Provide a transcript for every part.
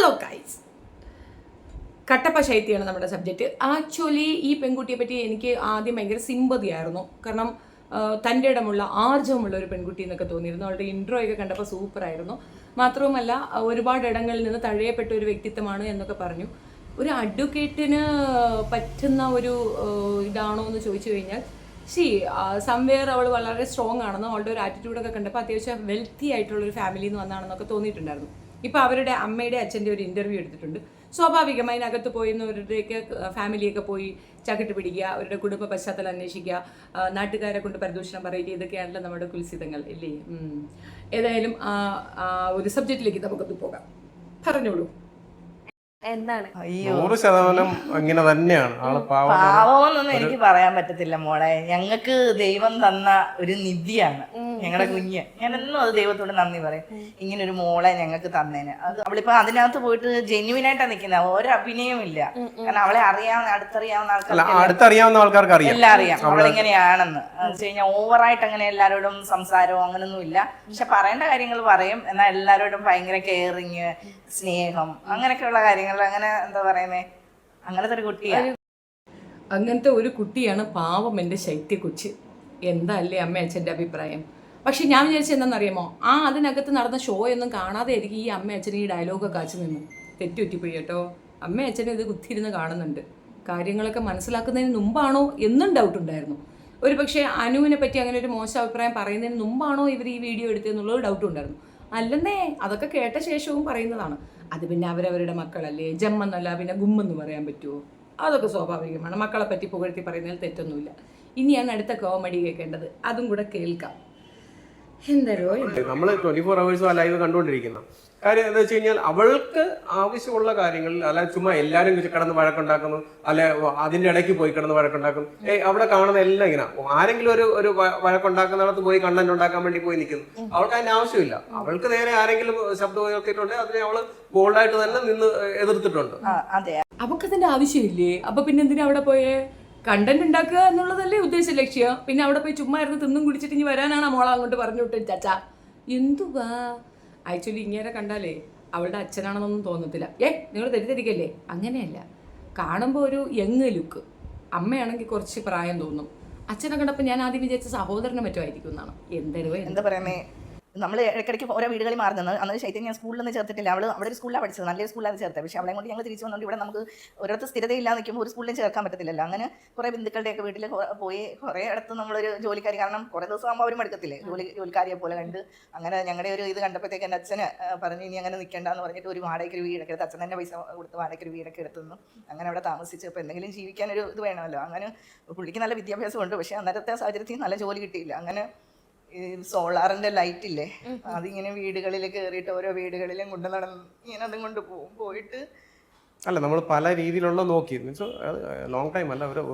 Hello guys, Kattappa ശൈത്യാണ് നമ്മുടെ subject. Actually ഈ പെൺകുട്ടിയെ പറ്റി എനിക്ക് ആദ്യം ഭയങ്കര സിമ്പതി ആയിരുന്നു. കാരണം തൻ്റെ ഇടമുള്ള ആർജവമുള്ള ഒരു പെൺകുട്ടി എന്നൊക്കെ തോന്നിയിരുന്നു. അവളുടെ ഇൻട്രോ ഒക്കെ കണ്ടപ്പോൾ സൂപ്പറായിരുന്നു. മാത്രവുമല്ല ഒരുപാട് ഇടങ്ങളിൽ നിന്ന് തഴയപ്പെട്ട ഒരു വ്യക്തിത്വമാണ് എന്നൊക്കെ പറഞ്ഞു. ഒരു അഡ്വക്കേറ്റിന് പറ്റുന്ന ഒരു ഇതാണോ എന്ന് ചോദിച്ചു കഴിഞ്ഞാൽ സംവെയർ അവൾ വളരെ സ്ട്രോങ് ആണെന്നും അവളുടെ ഒരു ആറ്റിറ്റ്യൂഡൊക്കെ കണ്ടപ്പോൾ അത്യാവശ്യം വെൽത്തി ആയിട്ടുള്ളൊരു ഫാമിലിയിൽ നിന്ന് വന്നാണെന്നൊക്കെ തോന്നിയിട്ടുണ്ടായിരുന്നു. ഇപ്പോൾ അവരുടെ അമ്മയുടെ അച്ഛൻ്റെ ഒരു ഇൻ്റർവ്യൂ എടുത്തിട്ടുണ്ട്. സ്വാഭാവികമായി അതിനകത്ത് പോയിരുന്നവരുടെയൊക്കെ ഫാമിലിയൊക്കെ പോയി ചകിട്ട് പിടിക്കുക, അവരുടെ കുടുംബ പശ്ചാത്തലം അന്വേഷിക്കുക, നാട്ടുകാരെ കൊണ്ട് പരിദൂഷണം പറയുക, ഇതൊക്കെയാണല്ലോ നമ്മുടെ കുൽസിതങ്ങൾ ഇല്ലേ. ഏതായാലും ഒരു സബ്ജക്റ്റിലേക്ക് നമുക്കൊന്ന് പോകാം. പറഞ്ഞോളൂ. എന്താണ്? 100% ഇങ്ങനെ തന്നെയാണ് ആള്. പാവമെന്നൊന്നും എനിക്ക് പറയാൻ പറ്റത്തില്ല മോളെ. ഞങ്ങൾക്ക് ദൈവം തന്ന ഒരു നിധിയാണ് ഞങ്ങളുടെ കുഞ്ഞ്. ഞാനെന്നും അത് ദൈവത്തോട് നന്ദി പറയും, ഇങ്ങനെ ഒരു മോളെ ഞങ്ങൾക്ക് തന്നേന്. അത് അവളിപ്പോ അതിനകത്ത് പോയിട്ട് ജെന്യുവിനായിട്ടാണ് നിൽക്കുന്നത്, ഒരു അഭിനയവും ഇല്ല. കാരണം അവളെ അടുത്തറിയാവുന്ന ആൾക്കാർക്ക് എല്ലാം അറിയാം അവളെങ്ങനെയാണെന്ന്. വെച്ച് കഴിഞ്ഞാൽ ഓവറായിട്ട് അങ്ങനെ എല്ലാവരോടും സംസാരവും അങ്ങനൊന്നും ഇല്ല. പക്ഷെ പറയേണ്ട കാര്യങ്ങൾ പറയും, എന്നാൽ എല്ലാവരോടും ഭയങ്കര കെയറിങ്, സ്നേഹം, അങ്ങനെയൊക്കെയുള്ള കാര്യങ്ങൾ. അങ്ങനെ എന്താ പറയുന്നേ, അങ്ങനത്തെ ഒരു കുട്ടിയാണ്. അങ്ങനത്തെ ഒരു കുട്ടിയാണ് പാവം എൻ്റെ ശൈത്യ കൊച്ച്. എന്താ അല്ലേ അമ്മ അച്ഛൻ്റെ അഭിപ്രായം? പക്ഷെ ഞാൻ വിചാരിച്ചത് എന്താണെന്നറിയാമോ, അതിനകത്ത് നടന്ന ഷോ ഒന്നും കാണാതെ ആയിരിക്കും ഈ അമ്മ അച്ഛന് ഈ ഡയലോഗൊക്കെ കാച്ചു നിന്ന്. തെറ്റുപറ്റിപ്പോയി കേട്ടോ. അമ്മ അച്ഛനും ഇത് കുത്തിയിരുന്ന് കാണുന്നുണ്ട്. കാര്യങ്ങളൊക്കെ മനസ്സിലാക്കുന്നതിന് മുമ്പാണോ എന്നും ഡൗട്ട് ഉണ്ടായിരുന്നു. ഒരു പക്ഷേ അനുവിനെ പറ്റി അങ്ങനെ ഒരു മോശം അഭിപ്രായം പറയുന്നതിന് മുമ്പാണോ ഇവർ ഈ വീഡിയോ എടുത്തതെന്നുള്ളത് ഡൗട്ട് ഉണ്ടായിരുന്നു. അല്ലെന്നേ, അതൊക്കെ കേട്ട ശേഷവും പറയുന്നതാണ്. അത് പിന്നെ അവരവരുടെ മക്കളല്ലേ, ജമ്മെന്നല്ല പിന്നെ ഗുമ്മെന്ന് പറയാൻ പറ്റുമോ? അതൊക്കെ സ്വാഭാവികമാണ്. മക്കളെ പറ്റി പുകഴ്ത്തി പറയുന്നതിൽ തെറ്റൊന്നുമില്ല. ഇനിയാണ് അടുത്ത കോമഡി കേൾക്കേണ്ടത്, അതും കൂടെ കേൾക്കാം. എന്തരോ നമ്മൾ 24 hours ലൈവ് കണ്ടുകൊണ്ടിരിക്കുന്ന കാര്യം എന്താ വെച്ച് കഴിഞ്ഞാൽ, അവൾക്ക് ആവശ്യമുള്ള കാര്യങ്ങളിൽ അല്ല ചുമ്മാ എല്ലാവരും കിടന്ന് വഴക്കുണ്ടാക്കുന്നു, അല്ലെ അതിന്റെ ഇടയ്ക്ക് പോയി കിടന്ന് വഴക്കുണ്ടാക്കുന്നു. അവിടെ കാണുന്ന എല്ലാം ഇങ്ങനെ ആരെങ്കിലും ഒരു വഴക്കുണ്ടാക്കുന്നിടത്ത് പോയി കണ്ടന്റ് ഉണ്ടാക്കാൻ വേണ്ടി പോയി നിൽക്കുന്നു. അവൾക്ക് അതിന്റെ ആവശ്യമില്ല. അവൾക്ക് നേരെ ആരെങ്കിലും ശബ്ദം ഉയർത്തിയിട്ടുണ്ടെങ്കിൽ അതിനെ അവള് ബോൾഡായിട്ട് തന്നെ നിന്ന് എതിർത്തിട്ടുണ്ട്. അവക്കതിന്റെ ആവശ്യമില്ലേ? അപ്പൊ പിന്നെ എന്തിനാ അവിടെ പോയേ? കണ്ടന്റ് ഉണ്ടാക്കുക എന്നുള്ളതല്ലേ ഉദ്ദേശ ലക്ഷ്യം. പിന്നെ അവിടെ പോയി ചുമ്മാ ഇരുന്ന് തിന്നും കുടിച്ചിട്ട് ഇനി വരാനാണ് മോളെ അങ്ങോട്ട് പറഞ്ഞു വിട്ടത്. ചാച്ചാ എന്തുവാ? ആക്ച്വലി ഇങ്ങനെ കണ്ടാലേ അവളുടെ അച്ഛനാണെന്നൊന്നും തോന്നത്തില്ല. നിങ്ങൾ തെറ്റിദ്ധരിക്കല്ലേ, അങ്ങനെയല്ല. കാണുമ്പോൾ ഒരു യങ് ലുക്ക്. അമ്മയാണെങ്കിൽ കുറച്ച് പ്രായം തോന്നും. അച്ഛനെ കണ്ടപ്പോൾ ഞാൻ ആദ്യം വിചാരിച്ച സഹോദരനെ മറ്റോ ആയിരിക്കും എന്നാണ്. എന്താ പറയുന്നേ, നമ്മൾ ഇടയ്ക്കിടയ്ക്ക് ഓരോ വീടുകളിൽ മാറുന്നത്. അന്ന് ശൈത്യം ഞാൻ സ്കൂളിലൊന്നും ചേർത്തിട്ടില്ല. അവിടെ ഒരു സ്കൂളിലാണ് പഠിച്ചത്, നല്ലൊരു സ്കൂളിലാണ് ചേർത്തത്. പക്ഷേ അവളെ കൊണ്ട് ഞങ്ങൾ തിരിച്ചു വന്നുകൊണ്ട് ഇവിടെ നമുക്ക് ഒരിടത്ത് സ്ഥിരതയില്ലാതെ നിൽക്കുമ്പോൾ ഒരു സ്കൂളിലും ചേർക്കാൻ പറ്റത്തില്ലല്ലോ. അങ്ങനെ കുറേ ബന്ധുക്കളുടെയൊക്കെ വീട്ടിൽ പോയി കുറേ അടുത്ത് നമ്മളൊരു ജോലിക്കാരി, കാരണം കുറേ ദിവസം ആകുമ്പോൾ അവരും എടുക്കത്തില്ലേ, ജോലിക്കാരിയെ പോലെ കണ്ട്. അങ്ങനെ ഞങ്ങളുടെ ഒരു ഇത് കണ്ടപ്പോഴത്തേക്ക് എൻ്റെ അച്ഛന് പറഞ്ഞു, ഇനി അങ്ങനെ നിൽക്കേണ്ടെന്ന് പറഞ്ഞിട്ട് ഒരു വാടകയ്ക്ക് ഒരു വീടൊക്കെ എടുത്ത്, അച്ഛൻ തന്നെ പൈസ കൊടുത്ത് വാടകയ്ക്ക് ഒരു വീടൊക്കെ എടുത്തുന്നു. അങ്ങനെ അവിടെ താമസിച്ച് അപ്പോൾ എന്തെങ്കിലും ജീവിക്കാനൊരു ഇത് വേണമല്ലോ. അങ്ങനെ പുള്ളിക്ക് നല്ല വിദ്യാഭ്യാസമുണ്ട്, പക്ഷേ അന്നേരത്തെ സാഹചര്യത്തിൽ നല്ല ജോലി കിട്ടിയില്ല. അങ്ങനെ ഈ സോളാറിന്റെ ലൈറ്റ് ഇല്ലേ, അതിങ്ങനെ വീടുകളിൽ കയറിയിട്ട് ഓരോ വീടുകളിലും കൊണ്ട് നടന്ന് ഇങ്ങനെ അതും കൊണ്ട് പോയിട്ട് അല്ല, നമ്മൾ പല രീതിയിലുള്ള നോക്കി, മീൻസ് ലോങ് ടൈം അല്ല, ഒരു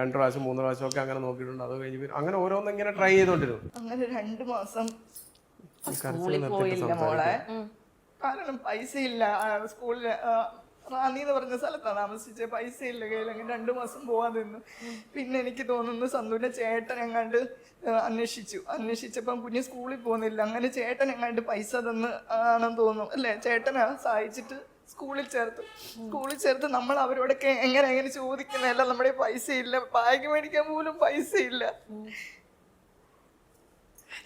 2 പ്രാവശ്യം 3 പ്രാവശ്യം ഒക്കെ അങ്ങനെ നോക്കിയിട്ടുണ്ട്. അത് കഴിഞ്ഞ് അങ്ങനെ ഓരോന്നും ഇങ്ങനെ ട്രൈ ചെയ്തോണ്ടിരുന്നു. അങ്ങനെ 2 മാസം സ്കൂളിൽ പോയില്ല മോളെ. കാരണം പൈസ ഇല്ല. സ്കൂളിൽ റാന്നി എന്ന് പറഞ്ഞ സ്ഥലത്താണ് താമസിച്ചത്. പൈസ ഇല്ല കയ്യിൽ. അങ്ങനെ 2 മാസം പോകാൻ നിന്നു. പിന്നെ എനിക്ക് തോന്നുന്നു സന്തുവിൻ്റെ ചേട്ടൻ എങ്ങാണ്ട് അന്വേഷിച്ചപ്പം കുഞ്ഞ് സ്കൂളിൽ പോകുന്നില്ല. അങ്ങനെ ചേട്ടൻ എങ്ങാണ്ട് പൈസ തന്ന് ആണെന്ന് തോന്നുന്നു, അല്ലേ? ചേട്ടനാ സഹായിച്ചിട്ട് സ്കൂളിൽ ചേർത്ത് നമ്മൾ അവരോടൊക്കെ എങ്ങനെ ചോദിക്കുന്നതല്ല. നമ്മുടെ പൈസ ഇല്ല, ബാഗ് മേടിക്കാൻ പോലും പൈസ ഇല്ല.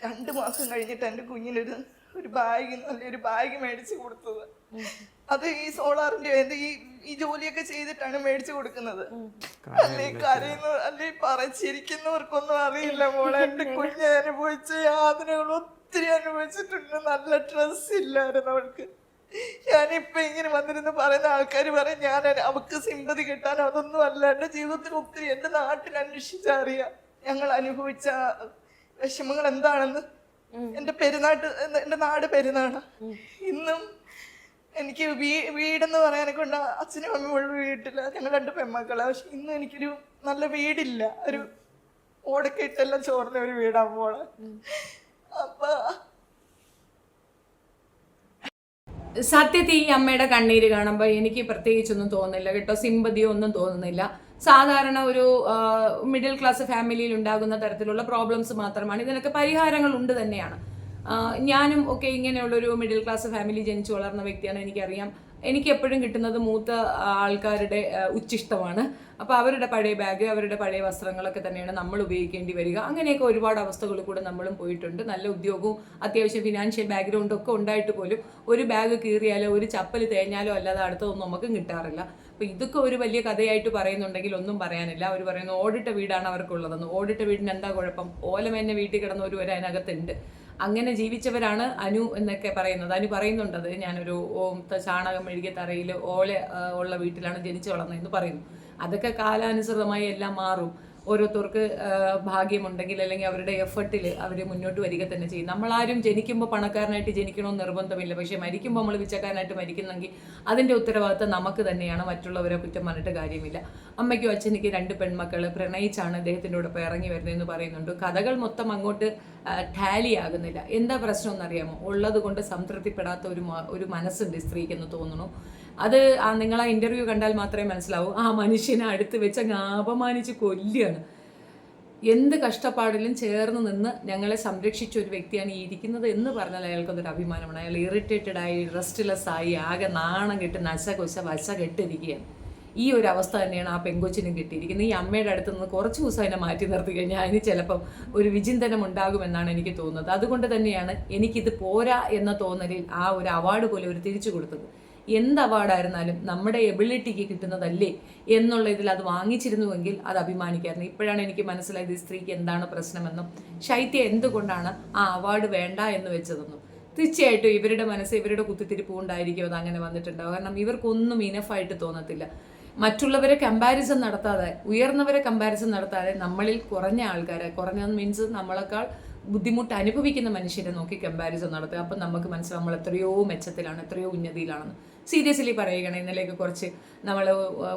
2 മാസം കഴിഞ്ഞിട്ട് എൻ്റെ കുഞ്ഞിനൊരു നല്ലൊരു ബാഗ് മേടിച്ച് കൊടുത്തത്. അത് ഈ സോളാറിന്റെ ഈ ജോലിയൊക്കെ ചെയ്തിട്ടാണ് മേടിച്ചു കൊടുക്കുന്നത്. അല്ലേ കരയുന്ന അല്ലെ പറച്ചിരിക്കുന്നവർക്കൊന്നും അറിയില്ല മോളെ. എന്റെ കുഞ്ഞ് അനുഭവിച്ച യാതനകൾ ഒത്തിരി അനുഭവിച്ചിട്ടുണ്ട്. നല്ല ഡ്രസ് ഇല്ലായിരുന്നു അവൾക്ക്. ഞാനിപ്പൊ ഇങ്ങനെ വന്നിരുന്ന് പറയുന്ന ആൾക്കാർ പറയും ഞാൻ അവൾക്ക് സിമ്പതി കിട്ടാൻ അതൊന്നും അല്ല. എന്റെ ജീവിതത്തിൽ ഒത്തിരി എന്റെ നാട്ടിൽ അന്വേഷിച്ചറിയാം ഞങ്ങൾ അനുഭവിച്ച വിഷമങ്ങൾ എന്താണെന്ന്. എന്റെ നാട് പെരുന്നാണ്. ഇന്നും എനിക്ക് വീടെന്ന് പറയാനൊക്കെ ഉണ്ട്. അച്ഛനും അമ്മയും ഉള്ള വീട്ടില്ല, ഞങ്ങൾ 2 പെൺമക്കളാണ്. പക്ഷെ ഇന്നും എനിക്കൊരു നല്ല വീടില്ല. ഒരു ഓടൊക്കെ ഇട്ടെല്ലാം ചോർന്ന ഒരു വീടാകുമ്പോൾ അപ്പൊ സത്യത്തിൽ ഈ അമ്മയുടെ കണ്ണീര് കാണുമ്പോൾ എനിക്ക് പ്രത്യേകിച്ചൊന്നും തോന്നുന്നില്ല കേട്ടോ. സിമ്പതിയോ ഒന്നും തോന്നുന്നില്ല. സാധാരണ ഒരു മിഡിൽ ക്ലാസ് ഫാമിലിയിൽ ഉണ്ടാകുന്ന തരത്തിലുള്ള പ്രോബ്ലംസ് മാത്രമാണ്. ഇതിനൊക്കെ പരിഹാരങ്ങൾ ഉണ്ട് തന്നെയാണ്. ഞാനും ഒക്കെ ഇങ്ങനെയുള്ളൊരു മിഡിൽ ക്ലാസ് ഫാമിലി ജനിച്ചു വളർന്ന വ്യക്തിയാണ്. എനിക്കറിയാം, എനിക്ക് എപ്പോഴും കിട്ടുന്നത് മൂത്ത ആൾക്കാരുടെ ഉച്ചിഷ്ടമാണ്. അപ്പോൾ അവരുടെ പഴയ ബാഗ്, അവരുടെ പഴയ വസ്ത്രങ്ങളൊക്കെ തന്നെയാണ് നമ്മൾ ഉപയോഗിക്കേണ്ടി വരിക. അങ്ങനെയൊക്കെ ഒരുപാട് അവസ്ഥകളിൽ കൂടെ നമ്മളും പോയിട്ടുണ്ട്. നല്ല ഉദ്യോഗവും അത്യാവശ്യം ഫിനാൻഷ്യൽ ബാക്ക്ഗ്രൗണ്ടും ഒക്കെ ഉണ്ടായിട്ട് പോലും ഒരു ബാഗ് കീറിയാലോ ഒരു ചപ്പൽ തേഞ്ഞാലോ അല്ലാതെ അടുത്തതൊന്നും നമുക്ക് കിട്ടാറില്ല. അപ്പോൾ ഇതൊക്കെ ഒരു വലിയ കഥയായിട്ട് പറയുന്നുണ്ടെങ്കിൽ ഒന്നും പറയാനില്ല. അവർ പറയുന്നു ഓടിട്ട വീടാണ് അവർക്കുള്ളതെന്ന്. ഓടിട്ട വീടിന് എന്താ കുഴപ്പം? ഓലമേന്നെ വീട്ടിൽ കിടന്നവർ വരെ അതിനകത്തുണ്ട്. അങ്ങനെ ജീവിച്ചവരാണ് അനു എന്നൊക്കെ പറയുന്നത്. അനു പറയുന്നുണ്ടത്, ഞാനൊരു ചാണകം മെഴുകിയ തറയിൽ ഓല ഉള്ള വീട്ടിലാണ് ജനിച്ചു വളർന്നതെന്ന് പറയുന്നു. അതൊക്കെ കാലാനുസൃതമായി എല്ലാം മാറും. ഓരോരുത്തർക്ക് ഭാഗ്യമുണ്ടെങ്കിൽ അല്ലെങ്കിൽ അവരുടെ എഫർട്ടിൽ അവർ മുന്നോട്ട് വരിക തന്നെ ചെയ്യും. നമ്മളാരും ജനിക്കുമ്പോൾ പണക്കാരനായിട്ട് ജനിക്കണമെന്ന് നിർബന്ധമില്ല. പക്ഷേ മരിക്കുമ്പോൾ നമ്മൾ പിച്ചക്കാരനായിട്ട് മരിക്കുന്നെങ്കിൽ അതിൻ്റെ ഉത്തരവാദിത്തം നമുക്ക് തന്നെയാണ്. മറ്റുള്ളവരെ കുറ്റം പറഞ്ഞിട്ട് കാര്യമില്ല. അമ്മയ്ക്കും അച്ഛനിക്ക് 2 പെൺമക്കൾ പ്രണയിച്ചാണ് അദ്ദേഹത്തിൻ്റെ കൂടെ ഇറങ്ങി വരുന്നതെന്ന് പറയുന്നുണ്ട്. കഥകൾ മൊത്തം അങ്ങോട്ട് ടാലി ആകുന്നില്ല. എന്താ പ്രശ്നം എന്നറിയാമോ? ഉള്ളത് കൊണ്ട് സംതൃപ്തിപ്പെടാത്ത ഒരു മനസ്സുണ്ട് സ്ത്രീക്കെന്ന് തോന്നുന്നു. അത് നിങ്ങൾ ആ ഇൻ്റർവ്യൂ കണ്ടാൽ മാത്രമേ മനസ്സിലാവൂ. ആ മനുഷ്യനെ അടുത്ത് വെച്ച് അങ്ങ് അപമാനിച്ച് കൊല്ലുകയാണ്. എന്ത് കഷ്ടപ്പാടിലും ചേർന്ന് നിന്ന് ഞങ്ങളെ സംരക്ഷിച്ച ഒരു വ്യക്തിയാണ് ഈ ഇരിക്കുന്നത് എന്ന് പറഞ്ഞാൽ അയാൾക്കതൊരു അഭിമാനമാണ്. അയാൾ ഇറിറ്റേറ്റഡായി, റെസ്റ്റ്ലെസ് ആയി, ആകെ നാണം കെട്ട് വശ കെട്ടിരിക്കുകയാണ്. ഈ ഒരു അവസ്ഥ തന്നെയാണ് ആ പെങ്കൊച്ചിനും കിട്ടിയിരിക്കുന്നത്. ഈ അമ്മയുടെ അടുത്ത് നിന്ന് കുറച്ച് ദിവസം അതിനെ മാറ്റി നിർത്തി കഴിഞ്ഞാൽ അതിന് ചിലപ്പം ഒരു വിചിന്തനം ഉണ്ടാകുമെന്നാണ് എനിക്ക് തോന്നുന്നത്. അതുകൊണ്ട് തന്നെയാണ് എനിക്കിത് പോരാ എന്ന തോന്നലിൽ ആ ഒരു അവാർഡ് പോലെ ഒരു തിരിച്ചു കൊടുത്തത്. എന്ത് അവാർഡായിരുന്നാലും നമ്മുടെ എബിലിറ്റിക്ക് കിട്ടുന്നതല്ലേ എന്നുള്ള ഇതിൽ അത് വാങ്ങിച്ചിരുന്നുവെങ്കിൽ അത് അഭിമാനിക്കായിരുന്നു. ഇപ്പോഴാണ് എനിക്ക് മനസ്സിലായത് ഈ സ്ത്രീക്ക് എന്താണ് പ്രശ്നമെന്നും ശൈത്യ എന്തുകൊണ്ടാണ് ആ അവാർഡ് വേണ്ട എന്ന് വെച്ചതെന്നും. തീർച്ചയായിട്ടും ഇവരുടെ മനസ്സ്, ഇവരുടെ കുത്തിത്തിരിപ്പ് കൊണ്ടായിരിക്കും അത് അങ്ങനെ വന്നിട്ടുണ്ടാവും. കാരണം ഇവർക്കൊന്നും ഇനഫായിട്ട് തോന്നത്തില്ല. മറ്റുള്ളവരെ കമ്പാരിസൺ നടത്താതെ, ഉയർന്നവരെ കമ്പാരിസൺ നടത്താതെ നമ്മളിൽ കുറഞ്ഞ ആൾക്കാരെ, കുറഞ്ഞത് മീൻസ് നമ്മളെക്കാൾ ബുദ്ധിമുട്ട് അനുഭവിക്കുന്ന മനുഷ്യരെ നോക്കി കമ്പാരിസൺ നടത്തുക. അപ്പം നമുക്ക് മനസ്സിലാവും നമ്മൾ എത്രയോ മെച്ചത്തിലാണ്, എത്രയോ ഉന്നതിയിലാണെന്ന്. സീരിയസ്ലി പറയുകയാണ്. ഇന്നലെയൊക്കെ കുറച്ച് നമ്മൾ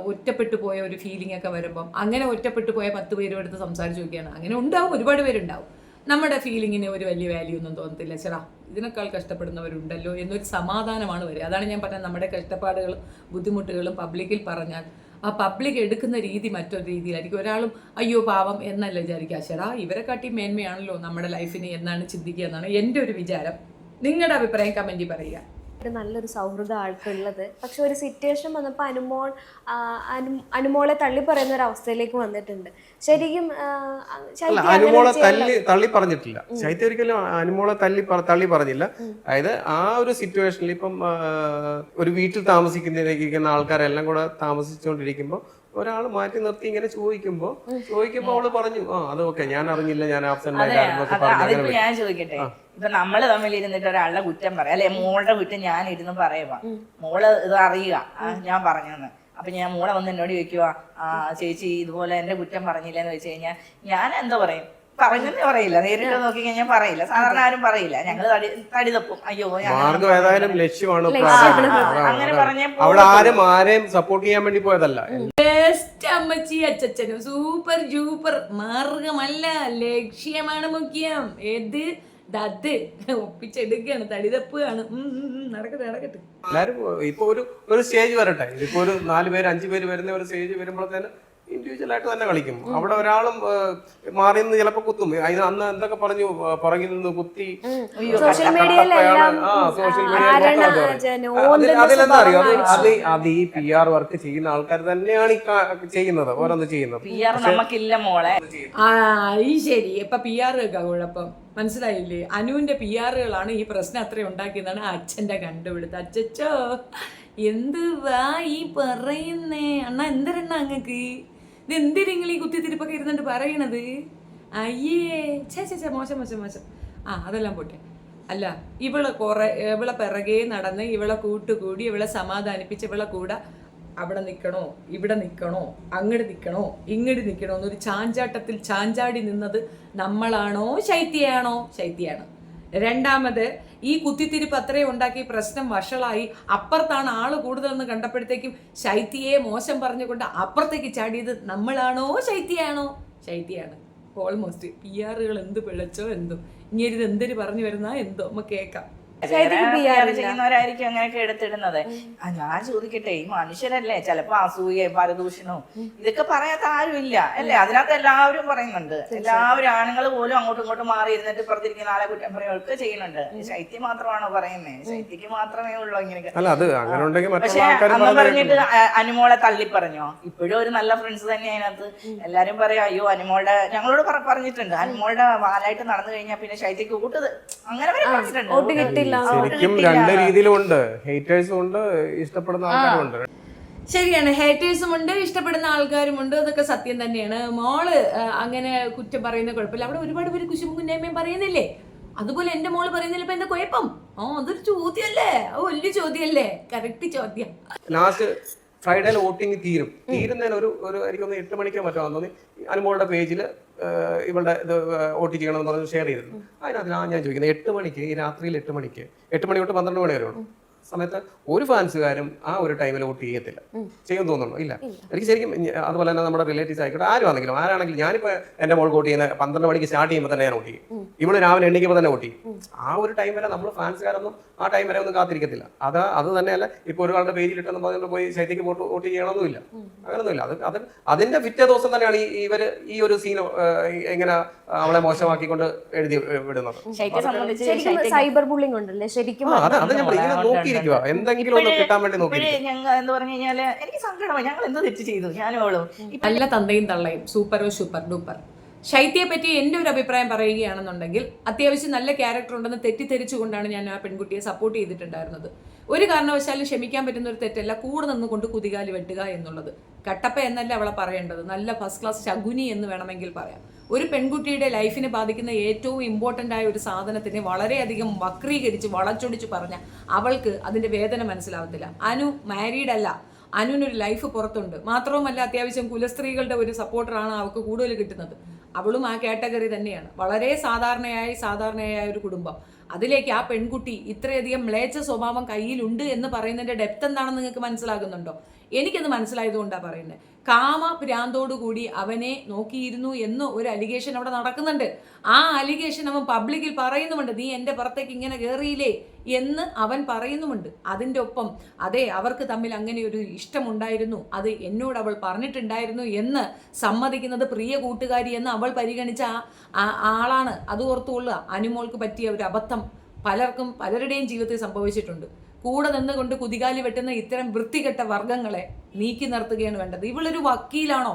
ഒറ്റപ്പെട്ടു പോയ ഒരു ഫീലിംഗ് ഒക്കെ വരുമ്പം അങ്ങനെ ഒറ്റപ്പെട്ടു പോയ 10 പേരും എടുത്ത് സംസാരിച്ച് നോക്കിയാണ്. അങ്ങനെ ഉണ്ടാവും, ഒരുപാട് പേരുണ്ടാവും. നമ്മുടെ ഫീലിങ്ങിന് ഒരു വലിയ വാല്യൂ ഒന്നും തോന്നത്തില്ല. ചേട്ടാ ഇതിനേക്കാൾ കഷ്ടപ്പെടുന്നവരുണ്ടല്ലോ എന്നൊരു സമാധാനമാണ് വരിക. അതാണ് ഞാൻ പറഞ്ഞത്, നമ്മുടെ കഷ്ടപ്പാടുകളും ബുദ്ധിമുട്ടുകളും പബ്ലിക്കിൽ പറഞ്ഞാൽ ആ പബ്ലിക് എടുക്കുന്ന രീതി മറ്റൊരു രീതിയിലായിരിക്കും. ഒരാളും അയ്യോ പാവം എന്നല്ല വിചാരിക്കുക, ചേട്ടാ ഇവരെ കാട്ടി മേന്മയാണല്ലോ നമ്മുടെ ലൈഫിന് എന്നാണ് ചിന്തിക്കുക എന്നാണ് എൻ്റെ ഒരു വിചാരം. നിങ്ങളുടെ അഭിപ്രായം കമൻറ്റിൽ പറയുക. നല്ലൊരു സൗഹൃദ ആൾക്കുള്ളത്. പക്ഷെ ഒരു സിറ്റുവേഷൻ വന്നപ്പോൾ അനുമോളെ തള്ളി പറയുന്ന ഒരു അവസ്ഥയിലേക്ക് വന്നിട്ടുണ്ട്. ശരിക്കും അനുമോളെ തള്ളി പറഞ്ഞിട്ടില്ല. ശൈത്യ ഒരിക്കലും അനുമോളെ തള്ളി പറഞ്ഞില്ല. അതായത് ആ ഒരു സിറ്റുവേഷനിൽ ഇപ്പം ഒരു വീട്ടിൽ താമസിക്കുന്ന ആൾക്കാരെല്ലാം കൂടെ താമസിച്ചുകൊണ്ടിരിക്കുമ്പോൾ ഒരാൾ മാറ്റി നിർത്തി ഇങ്ങനെ ചോദിക്കുമ്പോ അവള് പറഞ്ഞു അത് ഓക്കെ ഞാൻ അറിഞ്ഞില്ല, ഞാൻ ആബ്സെന്റ് അതിപ്പോ ഞാൻ ചോദിക്കട്ടെ, ഇപ്പൊ നമ്മള് തമ്മിൽ ഇരുന്നിട്ട് ഒരാളുടെ കുറ്റം പറയാം, അല്ലെ മോളുടെ കുറ്റം ഞാൻ ഇരുന്ന് പറയുക, മോള് ഇത് അറിയുക ഞാൻ പറഞ്ഞെന്ന്. അപ്പൊ ഞാൻ മോളെ വന്ന് എന്നോട് ചോദിക്കുക ചേച്ചി ഇതുപോലെ എന്റെ കുറ്റം പറഞ്ഞില്ലെന്ന് വെച്ച് കഴിഞ്ഞാൽ ഞാൻ എന്താ പറയും? പറഞ്ഞെന്ന് പറയില്ല, നേരിട്ട് നോക്കി കഴിഞ്ഞാൽ പറയില്ല, സാധാരണ ആരും പറയില്ല. ഞങ്ങള് തടി തപ്പും, അയ്യോ മാർഗം ഏതായാലും ലക്ഷ്യമാണ്. അങ്ങനെ പറഞ്ഞ അവിടെ ആരെയും സപ്പോർട്ട് ചെയ്യാൻ വേണ്ടി പോയതല്ല. അമ്മച്ചി അച്ഛനും സൂപ്പർ ജൂപ്പർ. മാർഗമല്ല, ലക്ഷ്യമാണ് മുഖ്യം. ഏത് ദത് ഒപ്പിച്ചെടുക്കുകയാണ്, തടിതപ്പുകയാണ്. നടക്കട്ടെ. എല്ലാരും ഇപ്പൊ ഒരു സ്റ്റേജ് വരട്ടെ. ഇതിപ്പോ ഒരു 4 പേര് 5 പേര് വരുന്ന ഒരു സ്റ്റേജ് വരുമ്പോഴത്തേന് ഇൻഡിവിജ്വൽ ആയിട്ട് തന്നെ കളിക്കും. അവിടെ ഒരാളും മാറി നിന്ന് ചിലപ്പോ കുത്തും. അന്ന് എന്തൊക്കെ പറഞ്ഞു, പുറകിൽ നിന്ന് കുത്തി. സോഷ്യൽ മീഡിയയിൽ അതിലെന്താ അറിയോ, അത് ഈ PR വർക്ക് ചെയ്യുന്ന ആൾക്കാർ തന്നെയാണ് ചെയ്യുന്നത്, ഓരോന്ന് ചെയ്യുന്നത്. നമുക്കില്ല മോളെ. ശരി, ഇപ്പൊ PR കുഴപ്പം മനസ്സിലായില്ലേ? അനുവിന്റെ PR-കളാണ് ഈ പ്രശ്നം അത്രയും ഉണ്ടാക്കിയതാണ് അച്ഛന്റെ കണ്ടുപിടുത്തം. അച്ഛച്ചോ എന്തുവാ ഈ പറയുന്നേ അണ്ണ? എന്തരണ്ണ അങ്ങക്ക് ഇത്? എന്തിനെങ്കിലും ഈ കുത്തിത്തിരിപ്പൊക്കെ ഇരുന്നിട്ട് പറയണത്? അയ്യേ ചേ മോശം. അതെല്ലാം പോട്ടെ. അല്ല, ഇവളെ പിറകെ നടന്ന് ഇവളെ കൂട്ടുകൂടി ഇവളെ സമാധാനിപ്പിച്ച് ഇവളെ കൂടെ അവിടെ നിൽക്കണോ, ഇവിടെ നിൽക്കണോ, അങ്ങോട്ട് നിൽക്കണോ, ഇങ്ങോട്ട് നിൽക്കണോ എന്നൊരു ചാഞ്ചാട്ടത്തിൽ ചാഞ്ചാടി നിന്നത് നമ്മളാണോ ശൈത്യയാണോ? ശൈത്യയാണ്. രണ്ടാമത് ഈ കുത്തിത്തിരിപ്പ് അത്രയും ഉണ്ടാക്കി പ്രശ്നം വഷളായി. അപ്പുറത്താണ് ആള് കൂടുതലെന്ന് കണ്ടപ്പോഴത്തേക്കും ശൈത്യയെ മോശം പറഞ്ഞുകൊണ്ട് അപ്പുറത്തേക്ക് ചാടിയത് നമ്മളാണോ ശൈത്യയാണോ? ശൈത്യയാണ്. ഓൾമോസ്റ്റ് PR-കൾ എന്ത് പിഴച്ചോ എന്തോ, ഇങ്ങനെ ഇത് എന്തിന് പറഞ്ഞു വരുന്ന എന്തോ നമുക്ക് കേൾക്കാം. ചെയ്യുന്നവരായിരിക്കും അങ്ങനെയൊക്കെ എടുത്തിടുന്നത്. ഞാൻ ചോദിക്കട്ടെ, ഈ മനുഷ്യരല്ലേ, ചിലപ്പോ അസൂയ പരദൂഷണവും ഇതൊക്കെ പറയാത്ത ആരും ഇല്ല അല്ലേ? അതിനകത്ത് എല്ലാവരും പറയുന്നുണ്ട്. എല്ലാവരും ആണുങ്ങൾ പോലും അങ്ങോട്ടും ഇങ്ങോട്ടും മാറി ഇരുന്നിട്ട് പുറത്തിരിക്കുന്ന ആളെ കുറ്റം പറയുകയൊക്കെ ചെയ്യുന്നുണ്ട്. ശൈത്യ മാത്രമാണോ പറയുന്നത്? ശൈത്യക്ക് മാത്രമേ ഉള്ളൂ ഇങ്ങനെയൊക്കെ. പക്ഷെ അന്ന് പറഞ്ഞിട്ട് അനുമോളെ തള്ളി പറഞ്ഞോ? ഇപ്പോഴും ഒരു നല്ല ഫ്രണ്ട്സ് തന്നെ അതിനകത്ത്. എല്ലാരും പറയാ, അയ്യോ അനുമോളുടെ, ഞങ്ങളോട് പറഞ്ഞിട്ടുണ്ട്, അനുമോളുടെ വാലായിട്ട് നടന്നു കഴിഞ്ഞാൽ പിന്നെ ശൈത്യക്ക് കൂട്ടത് അങ്ങനെ വരെ പറഞ്ഞിട്ടുണ്ട്. ശരിക്കും രണ്ട് രീതിയിലുണ്ട്, ഹേറ്റേഴ്സും ഉണ്ട്, ഇഷ്ടപ്പെടുന്ന ആൾക്കാരും ഉണ്ട്. ശരിയാണ്, ഹേറ്റേഴ്സും ഉണ്ട്, ഇഷ്ടപ്പെടുന്ന ആൾക്കാരും ഉണ്ട്. അതൊക്കെ സത്യം തന്നെയാണ്. മോള് അങ്ങനെ കുറ്റം പറയുന്ന കുഴപ്പമില്ല. അവിടെ ഒരുപാട് പേര് കുശുമ്പും കുന്നേമ്മയും പറയുന്നില്ലേ? അതുപോലെ എന്റെ മോള് പറയുന്നില്ല, ഇപ്പൊ എന്താ കുഴപ്പം? അതൊരു ചോദ്യമല്ലേ, വലിയ ചോദ്യമല്ലേ? കറക്റ്റ് ചോദ്യം. ലാസ്റ്റ് ഫ്രൈഡേയിൽ വോട്ടിംഗ് തീരുന്നതിന് ഒരു എനിക്കൊന്ന് 8 മണിക്കോ മറ്റോ തോന്നി അനുമോളുടെ പേജിൽ ഇവളുടെ ഇത് വോട്ട് ചെയ്യണമെന്ന് പറഞ്ഞ് ഷെയർ ചെയ്തിരുന്നു. അതിനകത്ത് ഞാൻ ചോദിക്കുന്നത്, 8 മണിക്ക്, ഈ രാത്രിയിൽ 8 മണിക്ക് 8 മണി തൊട്ട് 12 മണി വരെ ഉള്ളൂ സമയത്ത് ഒരു ഫാൻസുകാരും ആ ഒരു ടൈമിൽ വോട്ട് ചെയ്യത്തില്ല. ചെയ്യും തോന്നുന്നു? ഇല്ല. എനിക്ക് ശരിക്കും അതുപോലെ തന്നെ നമ്മുടെ റിലേറ്റീവ്സ് ആയിക്കോട്ടെ, ആരാണെങ്കിലും ഞാനിപ്പോൾ എൻ്റെ മോൾ വോട്ട് ചെയ്യുന്ന 12 മണിക്ക് സ്റ്റാർട്ട് ചെയ്യുമ്പോൾ തന്നെ ഞാൻ വോട്ട് ചെയ്യും. ഇവിടെ രാവിലെ എണ്ണിക്കുമ്പോൾ തന്നെ വോട്ട് ചെയ്യും. ആ ഒരു ടൈം വരെ നമ്മൾ ഫാൻസുകാരൊന്നും ആ ടൈം വരെ ഒന്നും കാത്തിരിക്കത്തില്ല. അത് തന്നെയല്ല ഇപ്പോൾ ഒരാളുടെ പേജിലിട്ടെന്ന് പറഞ്ഞിട്ട് പോയി ശൈത്യക്ക് വോട്ട് ചെയ്യണമെന്നില്ല, അങ്ങനൊന്നുമില്ല. അതിന്റെ പിറ്റേ ദിവസം തന്നെയാണ് ഇവര് ഈ ഒരു സീൻ എങ്ങനെ അവളെ മോശമാക്കിക്കൊണ്ട് എഴുതി വിടുന്നത്. സൈബർ ബുള്ളിംഗ് ഉണ്ടല്ലേ ശരിക്കും? നോക്കിയിരിക്കുക, എന്തെങ്കിലും ഒന്ന് കിട്ടാൻ വേണ്ടി നോക്കി. ഞങ്ങൾ എന്ന് പറഞ്ഞു കഴിഞ്ഞാല് എനിക്ക് സങ്കടമായി, ഞങ്ങൾ എന്ത് തെറ്റ് ചെയ്തു? ഞാനോളും നല്ല തന്തയും തള്ളയും, സൂപ്പർ ഡൂപ്പർ. ശൈത്യയെ പറ്റി എൻ്റെ ഒരു അഭിപ്രായം പറയുകയാണെന്നുണ്ടെങ്കിൽ, അത്യാവശ്യം നല്ല ക്യാരക്ടർ ഉണ്ടെന്ന് തെറ്റിദ്ധരിച്ചുകൊണ്ടാണ് ഞാൻ ആ പെൺകുട്ടിയെ സപ്പോർട്ട് ചെയ്തിട്ടുണ്ടായിരുന്നത്. ഒരു കാരണവശാലും ക്ഷമിക്കാൻ പറ്റുന്ന ഒരു തെറ്റല്ല കൂടെ നിന്നുകൊണ്ട് കുതികാലി വെട്ടുക എന്നുള്ളത്. കട്ടപ്പ എന്നല്ല അവളെ പറയേണ്ടത്, നല്ല ഫസ്റ്റ് ക്ലാസ് ശകുനി എന്ന് വേണമെങ്കിൽ പറയാം. ഒരു പെൺകുട്ടിയുടെ ലൈഫിനെ ബാധിക്കുന്ന ഏറ്റവും ഇമ്പോർട്ടൻ്റ് ആയ ഒരു സാധനത്തിനെ വളരെയധികം വക്രീകരിച്ച് വളച്ചൊടിച്ച് പറഞ്ഞ അവൾക്ക് അതിൻ്റെ വേദന മനസ്സിലാവത്തില്ല. അനു മാരീഡ് അല്ല, അനുവിനൊരു ലൈഫ് പുറത്തുണ്ട്. മാത്രവുമല്ല, അത്യാവശ്യം കുലസ്ത്രീകളുടെ ഒരു സപ്പോർട്ടറാണ് അവൾക്ക് കൂടുതൽ കിട്ടുന്നത്. അവളും ആ കാറ്റഗറി തന്നെയാണ്. വളരെ സാധാരണയായ ഒരു കുടുംബം. അതിലേക്ക് ആ പെൺകുട്ടി ഇത്രയധികം മ്ലേച്ഛ സ്വഭാവം കയ്യിലുണ്ട് എന്ന് പറയുന്നതിന്റെ ഡെപ്ത് എന്താണെന്ന് നിങ്ങൾക്ക് മനസ്സിലാകുന്നുണ്ടോ? എനിക്കത് മനസ്സിലായതുകൊണ്ടാണ് പറയുന്നത്. കാമഭ്രാന്തോടുകൂടി അവനെ നോക്കിയിരുന്നു എന്ന് ഒരു അലിഗേഷൻ അവിടെ നടക്കുന്നുണ്ട്. ആ അലിഗേഷൻ അവൻ പബ്ലിക്കിൽ പറയുന്നുമുണ്ട്. നീ എൻ്റെ പുറത്തേക്ക് ഇങ്ങനെ കയറിയില്ലേ എന്ന് അവൻ പറയുന്നുമുണ്ട്. അതിൻ്റെ ഒപ്പം അതെ, അവർക്ക് തമ്മിൽ അങ്ങനെ ഒരു ഇഷ്ടമുണ്ടായിരുന്നു, അത് എന്നോട് അവൾ പറഞ്ഞിട്ടുണ്ടായിരുന്നു എന്ന് സമ്മതിക്കുന്നത് പ്രിയ കൂട്ടുകാരി എന്ന് അവൾ പരിഗണിച്ച ആളാണ്. അത് ഓർത്തുകൊള്ളുക. അനുമോൾക്ക് പറ്റിയ ഒരു അബദ്ധം പലരുടെയും ജീവിതത്തിൽ സംഭവിച്ചിട്ടുണ്ട്. കൂടെ നിന്നുകൊണ്ട് കുതികാലി വെട്ടുന്ന ഇത്തരം വൃത്തികെട്ട വർഗ്ഗങ്ങളെ നീക്കി നിർത്തുകയാണ് വേണ്ടത്. ഇവളൊരു വക്കീലാണോ?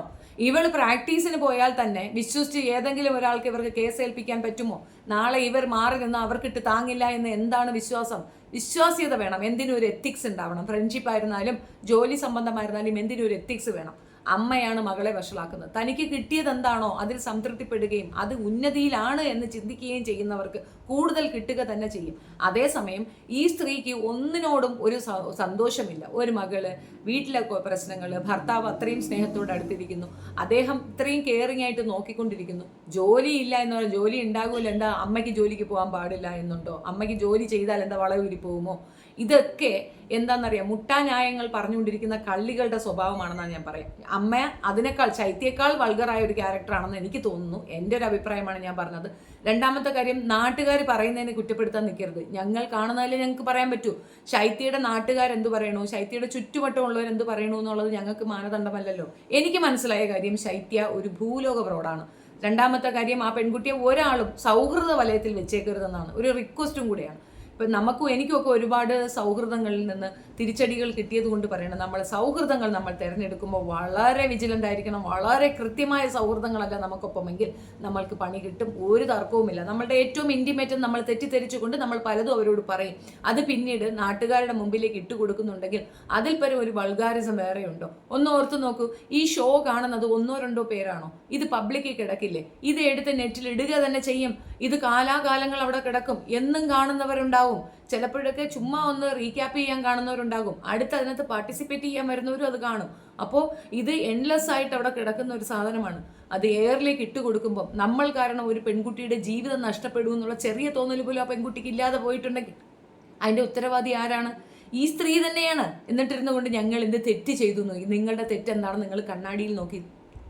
ഇവൾ പ്രാക്ടീസിന് പോയാൽ തന്നെ വിശ്വസിച്ച് ഏതെങ്കിലും ഒരാൾക്ക് ഇവർക്ക് കേസ് ഏൽപ്പിക്കാൻ പറ്റുമോ? നാളെ ഇവർ മാറി നിന്ന് അവർക്കിട്ട് താങ്ങില്ല എന്ന് എന്താണ് വിശ്വാസം? വിശ്വാസ്യത വേണം. എന്തിനും ഒരു എത്തിക്സ് ഉണ്ടാവണം. ഫ്രണ്ട്ഷിപ്പ് ആയിരുന്നാലും ജോലി സംബന്ധമായിരുന്നാലും എന്തിനും ഒരു എത്തിക്സ് വേണം. അമ്മയാണ് മകളെ വഷളാക്കുന്നത്. തനിക്ക് കിട്ടിയത് എന്താണോ അതിൽ സംതൃപ്തിപ്പെടുകയും അത് ഉന്നതിയിലാണ് എന്ന് ചിന്തിക്കുകയും ചെയ്യുന്നവർക്ക് കൂടുതൽ കിട്ടുക തന്നെ ചെയ്യും. അതേസമയം ഈ സ്ത്രീക്ക് ഒന്നിനോടും ഒരു സന്തോഷമില്ല. ഒരു മകള്, വീട്ടിലെ പ്രശ്നങ്ങൾ, ഭർത്താവ് അത്രയും സ്നേഹത്തോടെ അടുത്തിരിക്കുന്നു, അദ്ദേഹം ഇത്രയും കെയറിങ് ആയിട്ട് നോക്കിക്കൊണ്ടിരിക്കുന്നു. ജോലി ഇല്ല എന്ന് പറഞ്ഞാൽ ജോലി ഉണ്ടാകുമല്ലോ. എന്താ അമ്മയ്ക്ക് ജോലിക്ക് പോകാൻ പാടില്ല എന്നുണ്ടോ? അമ്മയ്ക്ക് ജോലി ചെയ്താൽ എന്താ വളയൂരി പോകുമോ? ഇതൊക്കെ എന്താണെന്നറിയാം, മുട്ടാന്യായങ്ങൾ പറഞ്ഞുകൊണ്ടിരിക്കുന്ന കള്ളികളുടെ സ്വഭാവമാണെന്നാണ് ഞാൻ പറയാം. അമ്മ അതിനേക്കാൾ ശൈത്യയേക്കാൾ വൾഗറായ ഒരു ക്യാരക്ടറാണെന്ന് എനിക്ക് തോന്നുന്നു. എൻ്റെ ഒരു അഭിപ്രായമാണ് ഞാൻ പറഞ്ഞത്. രണ്ടാമത്തെ കാര്യം, നാട്ടുകാർ പറയുന്നതിനെ കുറ്റപ്പെടുത്താൻ നിൽക്കരുത്. ഞങ്ങൾ കാണുന്നതിൽ ഞങ്ങൾക്ക് പറയാൻ പറ്റൂ. ശൈത്യയുടെ നാട്ടുകാരെന്ത് പറയണോ, ശൈത്യയുടെ ചുറ്റുവട്ടമുള്ളവർ എന്ത് പറയണോ എന്നുള്ളത് ഞങ്ങൾക്ക് മാനദണ്ഡമല്ലല്ലോ. എനിക്ക് മനസ്സിലായ കാര്യം, ശൈത്യ ഒരു ഭൂലോക ഫ്രോഡാണ്. രണ്ടാമത്തെ കാര്യം, ആ പെൺകുട്ടിയെ ഒരാളും സൗഹൃദ വലയത്തിൽ വെച്ചേക്കരുതെന്നാണ് ഒരു റിക്വസ്റ്റും കൂടെയാണ്. ഇപ്പം നമുക്കും എനിക്കുമൊക്കെ ഒരുപാട് സൗഹൃദങ്ങളിൽ നിന്ന് തിരിച്ചടികൾ കിട്ടിയത് കൊണ്ട് പറയണം, നമ്മൾ സൗഹൃദങ്ങൾ നമ്മൾ തിരഞ്ഞെടുക്കുമ്പോൾ വളരെ വിജിലൻ്റ് ആയിരിക്കണം. വളരെ കൃത്യമായ സൗഹൃദങ്ങളല്ല നമുക്കൊപ്പമെങ്കിൽ നമ്മൾക്ക് പണി കിട്ടും. ഒരു തർക്കവുമില്ല. നമ്മളുടെ ഏറ്റവും ഇൻറ്റിമേറ്റ് നമ്മൾ തെറ്റിദ്ധരിച്ചുകൊണ്ട് നമ്മൾ പലതും അവരോട് പറയും. അത് പിന്നീട് നാട്ടുകാരുടെ മുമ്പിലേക്ക് ഇട്ടുകൊടുക്കുന്നുണ്ടെങ്കിൽ അതിൽ പരം ഒരു വൾഗാരിസം വേറെയുണ്ടോ? ഒന്ന് ഓർത്ത് നോക്കൂ. ഈ ഷോ കാണുന്നത് 1-2 പേരാണോ? ഇത് പബ്ലിക്കിൽ കിടക്കില്ലേ? ഇത് എടുത്ത് നെറ്റിൽ ഇടുക തന്നെ ചെയ്യും. ഇത് കാലാകാലങ്ങൾ അവിടെ കിടക്കും. എന്നും കാണുന്നവരുണ്ടാവും. ചിലപ്പോഴൊക്കെ ചുമ്മാ ഒന്ന് റീക്യാപ്പ് ചെയ്യാൻ കാണുന്നവരുണ്ടാകും. അതിനകത്ത് പാർട്ടിസിപ്പേറ്റ് ചെയ്യാൻ വരുന്നവരും അത് കാണും. അപ്പോൾ ഇത് എൻലെസ് ആയിട്ട് അവിടെ കിടക്കുന്ന ഒരു സാധനമാണ്. അത് എയറിലേക്ക് ഇട്ട് കൊടുക്കുമ്പോൾ നമ്മൾ കാരണം ഒരു പെൺകുട്ടിയുടെ ജീവിതം നഷ്ടപ്പെടും എന്നുള്ള ചെറിയ തോന്നൽ പോലും ആ പെൺകുട്ടിക്ക് ഇല്ലാതെ പോയിട്ടുണ്ടെങ്കിൽ അതിൻ്റെ ഉത്തരവാദി ആരാണ്? ഈ സ്ത്രീ തന്നെയാണ്. എന്നിട്ടിരുന്നു കൊണ്ട് ഞങ്ങൾ എന്ത് തെറ്റ് ചെയ്തു, നിങ്ങളുടെ തെറ്റെന്താണെന്ന് നിങ്ങൾ കണ്ണാടിയിൽ നോക്കി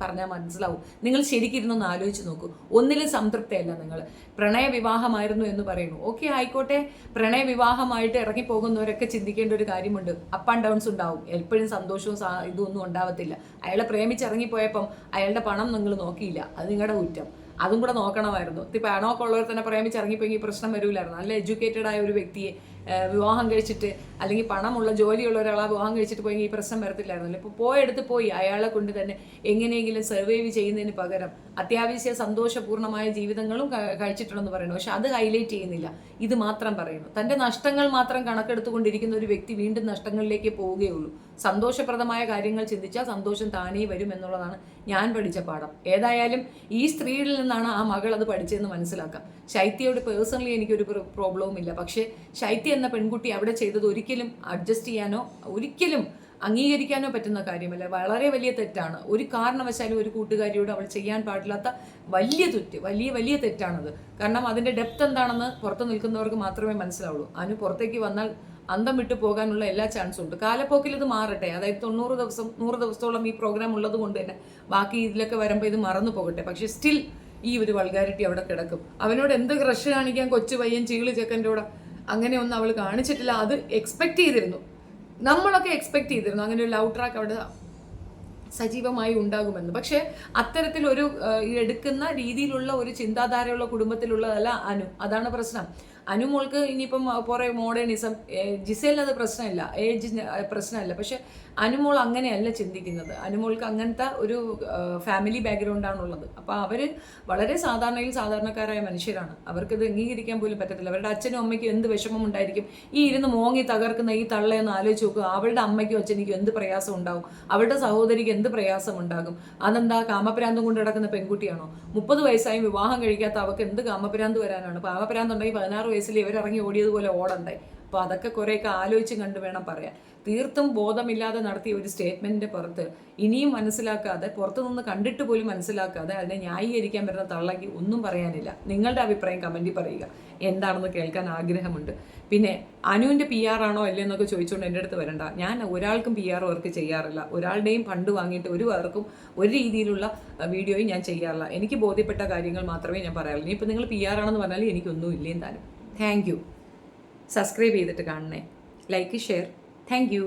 പറഞ്ഞാൽ മനസ്സിലാവും. നിങ്ങൾ ശരിക്കിരുന്നൊന്ന് ആലോചിച്ച് നോക്കൂ. ഒന്നിലും സംതൃപ്തയല്ല നിങ്ങൾ. പ്രണയ വിവാഹമായിരുന്നു എന്ന് പറയുന്നു. ഓക്കെ, ആയിക്കോട്ടെ. പ്രണയ വിവാഹമായിട്ട് ഇറങ്ങിപ്പോകുന്നവരൊക്കെ ചിന്തിക്കേണ്ട ഒരു കാര്യമുണ്ട്. അപ്പ് ആൻഡ് ഡൗൺസ് ഉണ്ടാവും. എപ്പോഴും സന്തോഷവും ഇതൊന്നും ഉണ്ടാവത്തില്ല. അയാളെ പ്രേമിച്ച് ഇറങ്ങിപ്പോയപ്പം അയാളുടെ പണം നിങ്ങൾ നോക്കിയില്ല, അത് നിങ്ങളുടെ കുറ്റം. അതും കൂടെ നോക്കണമായിരുന്നു. പണമൊക്കെ ഉള്ളവർ തന്നെ പ്രേമിച്ച് ഇറങ്ങിപ്പോയി പ്രശ്നം വരില്ലായിരുന്നു. നല്ല എഡ്യൂക്കേറ്റഡ് ആയ ഒരു വ്യക്തിയെ വിവാഹം കഴിച്ചിട്ട്, അല്ലെങ്കിൽ പണമുള്ള ജോലിയുള്ള ഒരാളെ വിവാഹം കഴിച്ചിട്ട് പോയെങ്കിൽ ഈ പ്രശ്നം വരത്തില്ലായിരുന്നല്ലോ. ഇപ്പോൾ പോയെടുത്ത് പോയി അയാളെ കൊണ്ട് തന്നെ എങ്ങനെയെങ്കിലും സർവൈവ് ചെയ്യുന്നതിന് പകരം അത്യാവശ്യ സന്തോഷപൂർണ്ണമായ ജീവിതങ്ങളും കഴിച്ചിട്ടുണ്ടെന്ന് പറയുന്നു. പക്ഷെ അത് ഹൈലൈറ്റ് ചെയ്യുന്നില്ല, ഇത് മാത്രം പറയുന്നു. തൻ്റെ നഷ്ടങ്ങൾ മാത്രം കണക്കെടുത്തുകൊണ്ടിരിക്കുന്ന ഒരു വ്യക്തി വീണ്ടും നഷ്ടങ്ങളിലേക്ക് പോവുകയുള്ളൂ. സന്തോഷപ്രദമായ കാര്യങ്ങൾ ചിന്തിച്ചാൽ സന്തോഷം താനേ വരും എന്നുള്ളതാണ് ഞാൻ പഠിച്ച പാഠം. ഏതായാലും ഈ സ്ത്രീയിൽ നിന്നാണ് ആ മകൾ അത് പഠിച്ചതെന്ന് മനസ്സിലാക്കാം. ശൈത്യയോട് പേഴ്സണലി എനിക്കൊരു പ്രോബ്ലവും ഇല്ല. പക്ഷേ ശൈത്യ എന്ന പെൺകുട്ടി അവിടെ ചെയ്തത് ഒരിക്കലും അഡ്ജസ്റ്റ് ചെയ്യാനോ ഒരിക്കലും അംഗീകരിക്കാനോ പറ്റുന്ന കാര്യമല്ല. വളരെ വലിയ തെറ്റാണ്. ഒരു കാരണവശാലും ഒരു കൂട്ടുകാരിയോട് അവൾ ചെയ്യാൻ പാടില്ലാത്ത വലിയ തെറ്റ്, വലിയ തെറ്റാണത്. കാരണം അതിൻ്റെ ഡെപ്ത് എന്താണെന്ന് പുറത്ത് നിൽക്കുന്നവർക്ക് മാത്രമേ മനസ്സിലാവുള്ളൂ. അതിന് പുറത്തേക്ക് വന്നാൽ അന്തം വിട്ടു പോകാനുള്ള എല്ലാ ചാൻസും ഉണ്ട്. കാലപ്പോക്കിൽ ഇത് മാറട്ടെ. അതായത് 100 ദിവസത്തോളം ഈ പ്രോഗ്രാം ഉള്ളത് കൊണ്ട് തന്നെ ബാക്കി ഇതിലൊക്കെ വരുമ്പോൾ ഇത് മറന്നു പോകട്ടെ. പക്ഷെ സ്റ്റിൽ ഈ ഒരു വൾഗാരിറ്റി അവിടെ കിടക്കും. അവനോട് എന്ത് ക്രഷ് കാണിക്കാൻ കൊച്ചു പയ്യൻ ചീളി ചെക്കൻ്റെ കൂടെ അങ്ങനെയൊന്നും അവൾ കാണിച്ചിട്ടില്ല. അത് എക്സ്പെക്ട് ചെയ്തിരുന്നു, നമ്മളൊക്കെ എക്സ്പെക്ട് ചെയ്തിരുന്നു അങ്ങനെ ഒരു ലവ് ട്രാക്ക് അവിടെ സജീവമായി ഉണ്ടാകുമെന്ന്. പക്ഷേ അത്തരത്തിലൊരു എടുക്കുന്ന രീതിയിലുള്ള ഒരു ചിന്താധാരയുള്ള കുടുംബത്തിലുള്ളതല്ല അനു. അതാണ് പ്രശ്നം. അനുമോൾക്ക് ഇനിയിപ്പം കുറേ മോഡേണിസം, ജിസേലിനത് പ്രശ്നമില്ല, ഏജ് പ്രശ്നമല്ല. പക്ഷെ അനുമോൾ അങ്ങനെയല്ല ചിന്തിക്കുന്നത്. അനുമോൾക്ക് അങ്ങനത്തെ ഒരു ഫാമിലി ബാക്ക്ഗ്രൗണ്ടാണുള്ളത്. അപ്പോൾ അവർ വളരെ സാധാരണക്കാരായ മനുഷ്യരാണ്. അവർക്കിത് അംഗീകരിക്കാൻ പോലും പറ്റത്തില്ല. അവരുടെ അച്ഛനും അമ്മയ്ക്കും എന്ത് വിഷമം ഉണ്ടായിരിക്കും. ഈ ഇരുന്ന് മോങ്ങി തകർക്കുന്ന ഈ തള്ളയെന്ന് ആലോചിച്ച് നോക്കുക. അവളുടെ അമ്മയ്ക്കും അച്ഛനിക്കും എന്ത് പ്രയാസം ഉണ്ടാവും, അവളുടെ സഹോദരിക്ക് എന്ത് പ്രയാസം ഉണ്ടാകും. അതെന്താ, കാമപ്രാന്തം കൊണ്ട് കിടക്കുന്ന പെൺകുട്ടിയാണോ? 30 വയസ്സായി വിവാഹം കഴിക്കാത്ത അവർക്ക് എന്ത് കാമപ്രാന്ത് വരാനാണ്? കാമപ്രാന്തം ഉണ്ടെങ്കിൽ 16 വയസ്സിൽ ഇവരിറങ്ങി ഓടിയതുപോലെ ഓടണ്ടേ? അപ്പോൾ അതൊക്കെ കുറേയൊക്കെ ആലോചിച്ച് കണ്ട് വേണം പറയാൻ. തീർത്തും ബോധമില്ലാതെ നടത്തിയ ഒരു സ്റ്റേറ്റ്മെൻറ്റിൻ്റെ പുറത്ത് ഇനിയും മനസ്സിലാക്കാതെ, പുറത്തുനിന്ന് കണ്ടിട്ട് പോലും മനസ്സിലാക്കാതെ അതിനെ ന്യായീകരിക്കാൻ വരുന്ന തള്ളയ്ക്ക് ഒന്നും പറയാനില്ല. നിങ്ങളുടെ അഭിപ്രായം കമൻറ്റിൽ പറയുക. എന്താണെന്ന് കേൾക്കാൻ ആഗ്രഹമുണ്ട്. പിന്നെ അനുവിൻ്റെ PR ആണോ അല്ലേ എന്നൊക്കെ ചോദിച്ചുകൊണ്ട് എൻ്റെ അടുത്ത് വരണ്ട. ഞാൻ ഒരാൾക്കും PR വർക്ക് ചെയ്യാറില്ല. ഒരാളുടെയും ഫണ്ട് വാങ്ങിയിട്ട് ഒരു പേർക്കും ഒരു രീതിയിലുള്ള വീഡിയോയും ഞാൻ ചെയ്യാറില്ല. എനിക്ക് ബോധ്യപ്പെട്ട കാര്യങ്ങൾ മാത്രമേ ഞാൻ പറയാറുള്ളൂ. ഇനിയിപ്പോൾ നിങ്ങൾ PR ആണെന്ന് പറഞ്ഞാൽ എനിക്കൊന്നും ഇല്ലേ എന്തായാലും. Thank you. സബ്സ്ക്രൈബ് ചെയ്തിട്ട് കാണണേ. Like, share. Thank you.